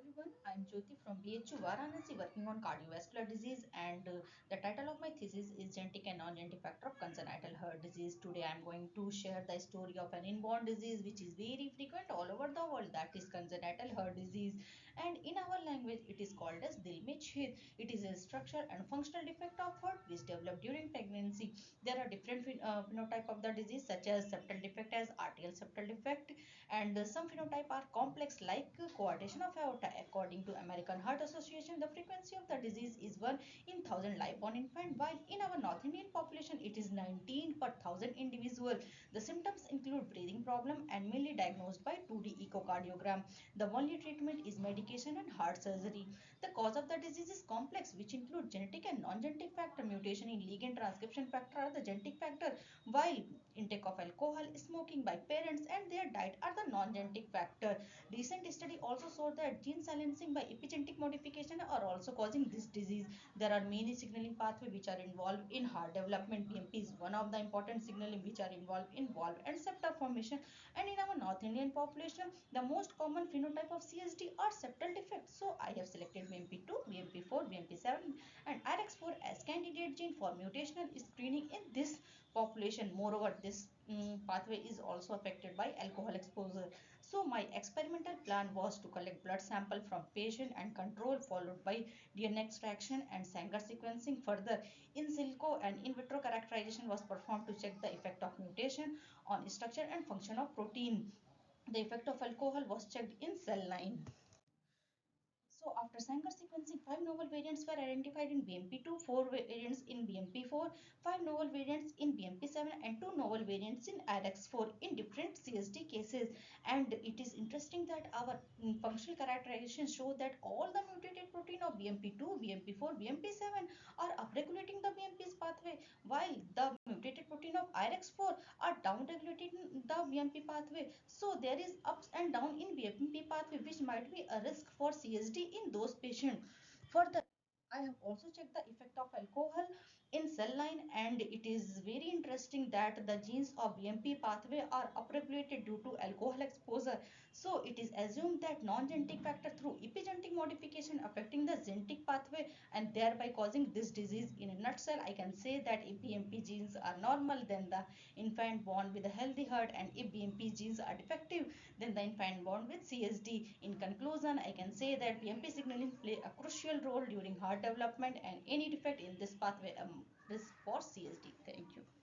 everyone, I'm Jyoti from BHU Varanasi working on cardiovascular disease and the title of my thesis is Genetic and Non-Genetic Factor of Congenital Heart Disease. Today I'm going to share the story of an inborn disease which is very frequent all over the world, that is congenital heart disease, and in our language it is called as Dil Mein Chhed. It is a structural and functional defect of heart which develop during pregnancy. There are different phenotype of the disease such as septal defect as arterial septal defect, and some phenotype are complex like coarctation of aorta. According to American Heart Association, the frequency of the disease is 1 in 1000 live born infant, while in our North Indian population it is 19 per 1000 individual. The symptoms include breathing problem and mainly diagnosed by 2D echocardiogram. The only treatment is medication and heart surgery. The cause of the disease is complex, which include genetic and non-genetic factor. Mutation in ligand transcription factor are the genetic factor, while intake of alcohol, smoking by parents and their diet are the non-genetic factor. Recent study also showed that gene silencing by epigenetic modification are also causing this disease. There are many signaling pathways which are involved in heart development. BMP is one of the important signaling which are involved in valve and septal formation. And in our North Indian population, the most common phenotype of CSD are septal defects. So I have selected BMP2, BMP4, BMP7 and RX4 as candidate gene for mutational screening in this population. Moreover, this pathway is also affected by alcohol exposure. So my experimental plan was to collect blood sample from patient and control, followed by DNA extraction and Sanger sequencing. Further, in silico and in vitro characterization was performed to check the effect of mutation on structure and function of protein. The effect of alcohol was checked in cell line. So after Sanger sequencing, 5 novel variants were identified in BMP2, 4 variants in BMP4, 5 novel variants in BMP7 and 2 novel variants in RX4 in different CSD cases. And it is interesting that our functional characterization show that all the mutated protein of BMP2, BMP4, BMP7 are upregulating the BMP's pathway, while the mutated protein of IRX4 are downregulating the BMP pathway. So there is ups and down in BMP pathway, which might be a risk for CSD in those patients. Further, I have also checked the effect of alcohol in cell line, and it is very interesting that the genes of BMP pathway are upregulated due to alcohol exposure. So it is assumed that non-genetic factor through epigenetic modification affecting the genetic pathway and thereby causing this disease. In a nutshell, I can say that if BMP genes are normal, then the infant born with a healthy heart, and if BMP genes are defective, then the infant born with CSD. In conclusion, I can say that BMP signaling play a crucial role during heart development, and any defect in this pathway risk for CSD. Thank you.